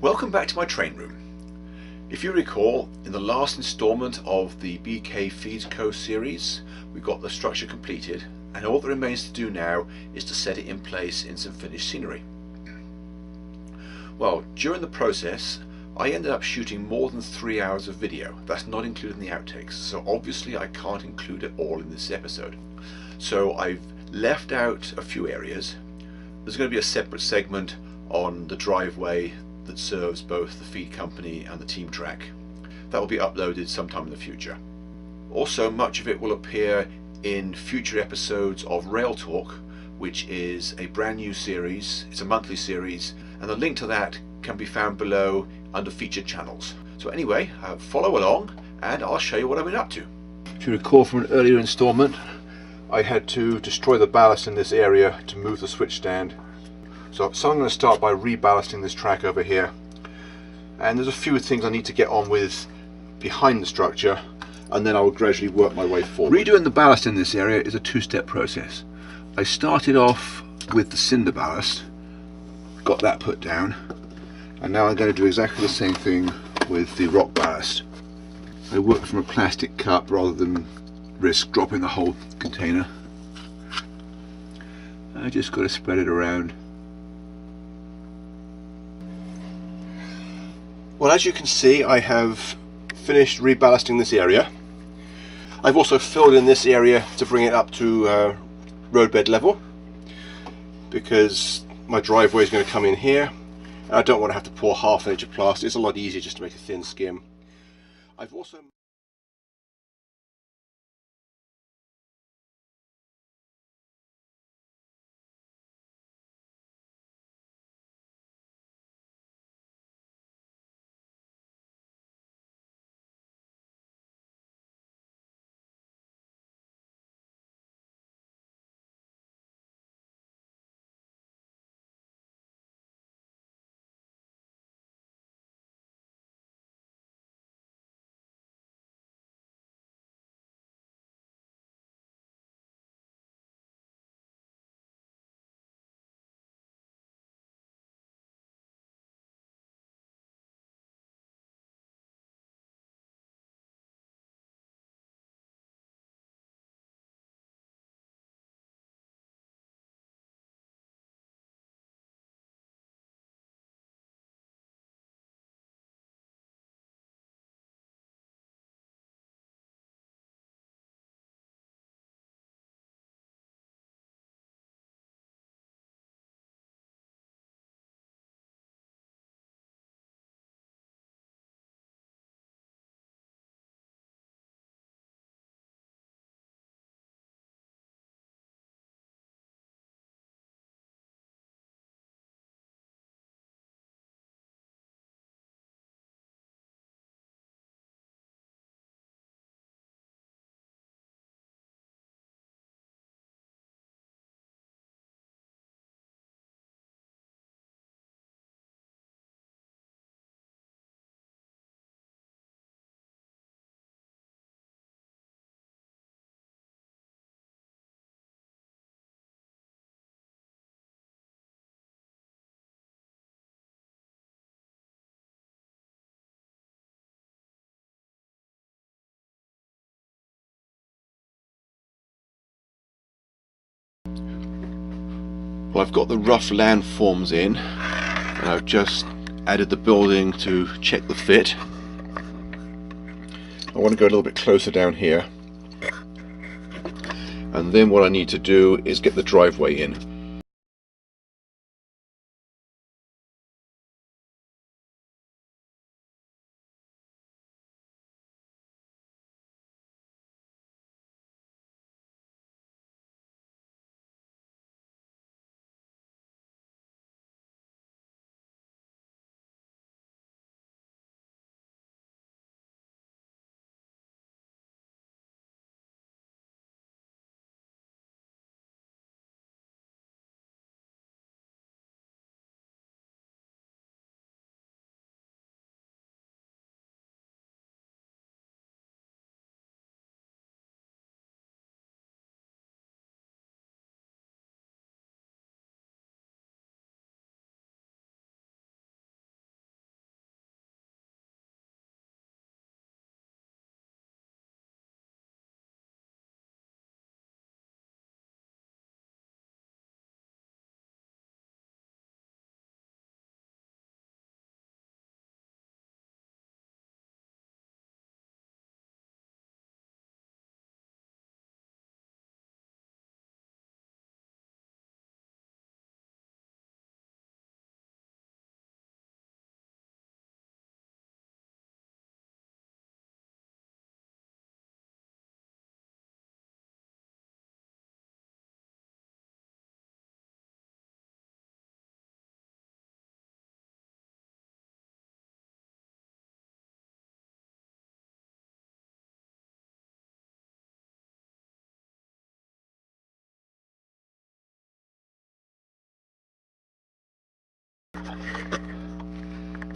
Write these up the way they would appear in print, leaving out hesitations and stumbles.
Welcome back to my train room. If you recall, in the last instalment of the BK Feeds Co series, we got the structure completed, and all that remains to do now is to set it in place in some finished scenery. Well, during the process, I ended up shooting more than 3 hours of video. That's not including the outtakes, so obviously I can't include it all in this episode. So I've left out a few areas. There's going to be a separate segment on the driveway that serves both the feed company and the team track. That will be uploaded sometime in the future. Also, much of it will appear in future episodes of Rail Talk, which is a brand new series. It's a monthly series, and the link to that can be found below under featured channels. So anyway, follow along and I'll show you what I've been up to. If you recall from an earlier installment, I had to destroy the ballast in this area to move the switch stand. So I'm going to start by reballasting this track over here, and there's a few things I need to get on with behind the structure, and then I will gradually work my way forward. Redoing the ballast in this area is a two-step process. I started off with the cinder ballast, got that put down, and now I'm going to do exactly the same thing with the rock ballast. I work from a plastic cup rather than risk dropping the whole container. I just got to spread it around. Well, as you can see, I have finished reballasting this area. I've also filled in this area to bring it up to roadbed level, because my driveway is going to come in here and I don't want to have to pour half an inch of plaster. It's a lot easier just to make a thin skim. I've also I've got the rough landforms in, and I've just added the building to check the fit. I want to go a little bit closer down here, and then what I need to do is get the driveway in.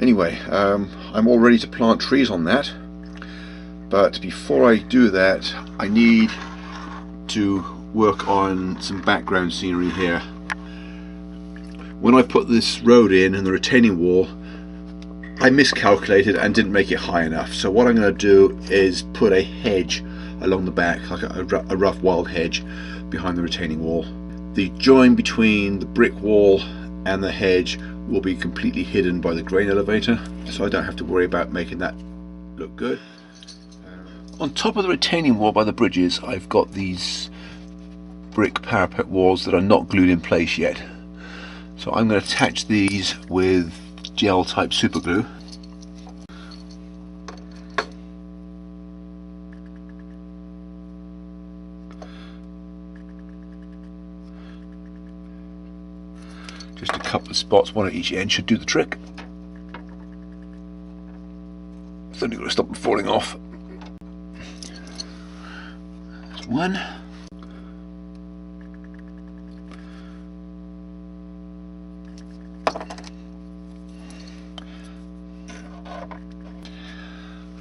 Anyway, I'm all ready to plant trees on that, but before I do that I need to work on some background scenery here. When I put this road in and the retaining wall, I miscalculated and didn't make it high enough, so what I'm going to do is put a hedge along the back, like a rough wild hedge behind the retaining wall. The join between the brick wall and the hedge will be completely hidden by the grain elevator, so I don't have to worry about making that look good. On top of the retaining wall by the bridges, I've got these brick parapet walls that are not glued in place yet. So I'm going to attach these with gel type super glue. Just a couple of spots, one at each end, should do the trick. It's only got to stop them falling off. There's one.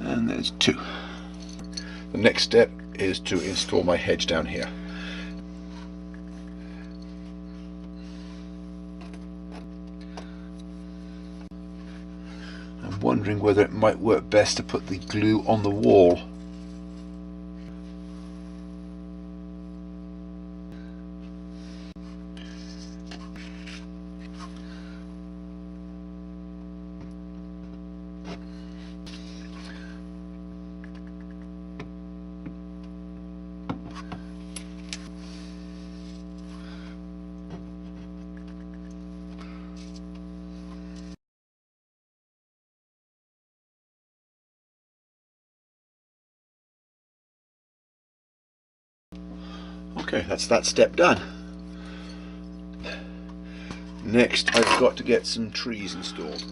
And there's two. The next step is to install my hedge down here. I'm wondering whether it might work best to put the glue on the wall. Okay, that's that step done. Next, I've got to get some trees installed.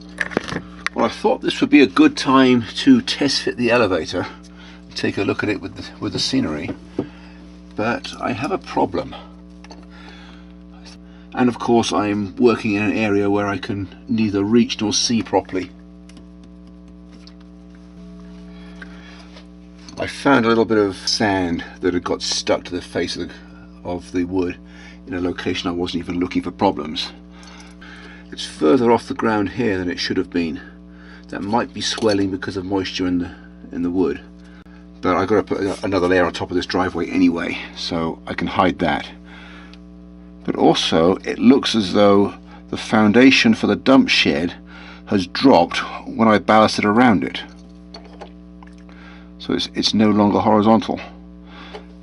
Well, I thought this would be a good time to test fit the elevator, take a look at it with the scenery, but I have a problem. And of course, I'm working in an area where I can neither reach nor see properly. I found a little bit of sand that had got stuck to the face of the wood in a location I wasn't even looking for problems. It's further off the ground here than it should have been. That might be swelling because of moisture in the wood. But I've got to put another layer on top of this driveway anyway, so I can hide that. But also, it looks as though the foundation for the dump shed has dropped when I ballasted around it. So it's no longer horizontal,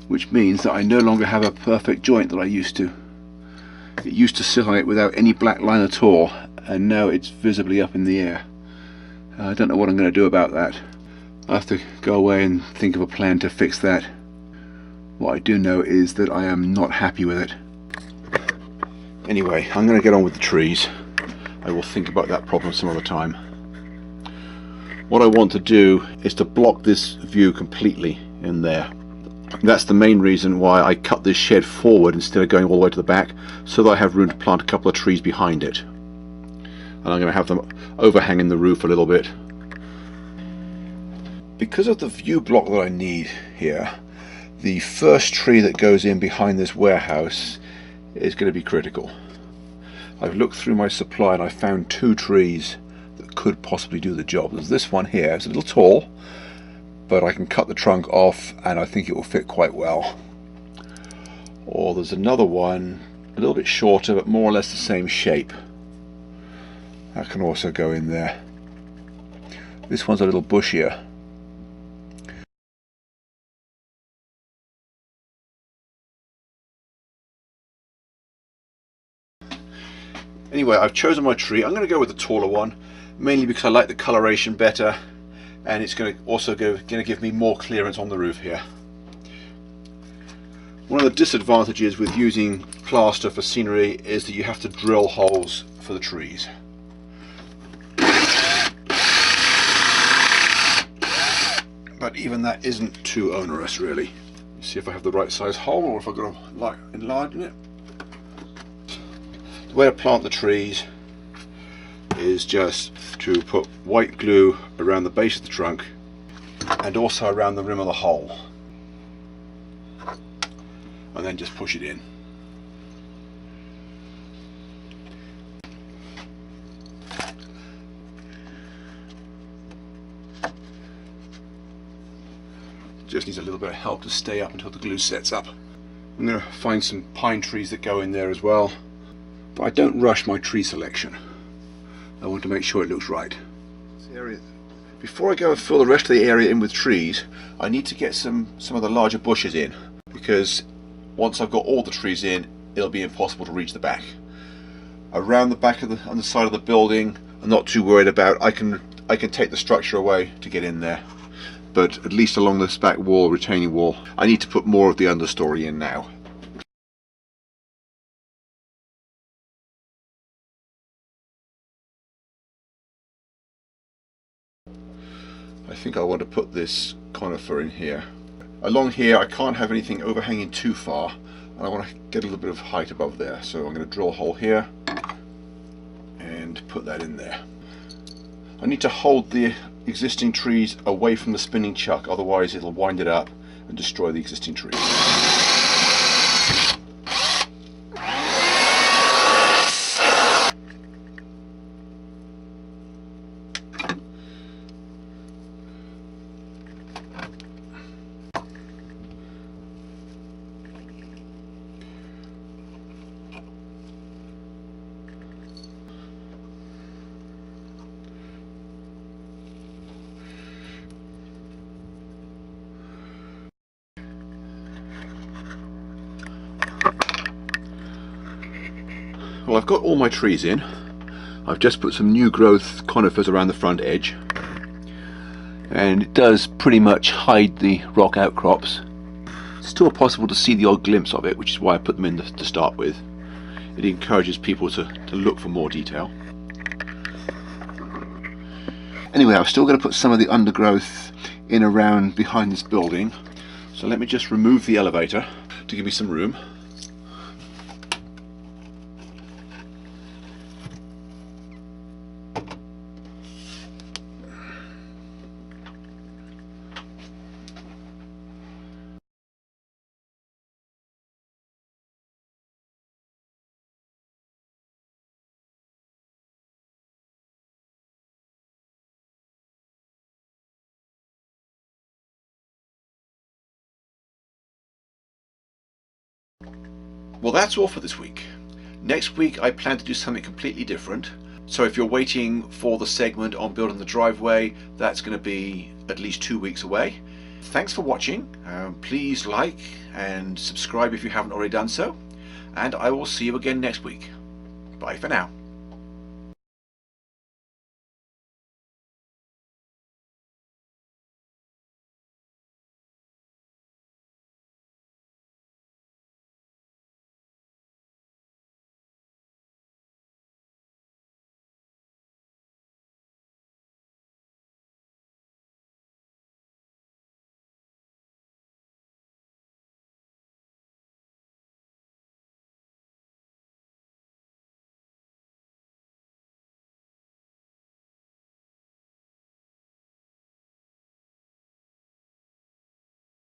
which means that I no longer have a perfect joint that I used to. It used to sit on it without any black line at all, and now it's visibly up in the air. I don't know what I'm going to do about that. I have to go away and think of a plan to fix that. What I do know is that I am not happy with it. Anyway, I'm going to get on with the trees. I will think about that problem some other time. What I want to do is to block this view completely in there. That's the main reason why I cut this shed forward instead of going all the way to the back, so that I have room to plant a couple of trees behind it. And I'm going to have them overhanging the roof a little bit. Because of the view block that I need here, the first tree that goes in behind this warehouse is going to be critical. I've looked through my supply and I found two trees that could possibly do the job. There's this one here. It's a little tall, but I can cut the trunk off and I think it will fit quite well. Or there's another one a little bit shorter but more or less the same shape. That can also go in there. This one's a little bushier. Anyway, I've chosen my tree. I'm going to go with the taller one, mainly because I like the coloration better, and it's going to give me more clearance on the roof here. One of the disadvantages with using plaster for scenery is that you have to drill holes for the trees. But even that isn't too onerous, really. See if I have the right size hole or if I've got to enlarge it. The way to plant the trees is just to put white glue around the base of the trunk and also around the rim of the hole, and then just push it in. Just needs a little bit of help to stay up until the glue sets up. I'm going to find some pine trees that go in there as well, but I don't rush my tree selection. I want to make sure it looks right. Before I go and fill the rest of the area in with trees, I need to get some of the larger bushes in, because once I've got all the trees in, it'll be impossible to reach the back. Around the back of on the side of the building, I'm not too worried about. I can take the structure away to get in there. But at least along this back wall, retaining wall, I need to put more of the understory in now. I think I want to put this conifer in here. Along here I can't have anything overhanging too far, and I want to get a little bit of height above there, so I'm going to drill a hole here and put that in there. I need to hold the existing trees away from the spinning chuck, otherwise it'll wind it up and destroy the existing trees. Well, I've got all my trees in. I've just put some new growth conifers around the front edge, and it does pretty much hide the rock outcrops. It's still possible to see the odd glimpse of it, which is why I put them in to start with. It encourages people to look for more detail. Anyway, I'm still going to put some of the undergrowth in around behind this building, so let me just remove the elevator to give me some room. Well, that's all for this week. Next week I plan to do something completely different. So if you're waiting for the segment on building the driveway, that's going to be at least 2 weeks away. Thanks for watching. Please like and subscribe if you haven't already done so. And I will see you again next week. Bye for now.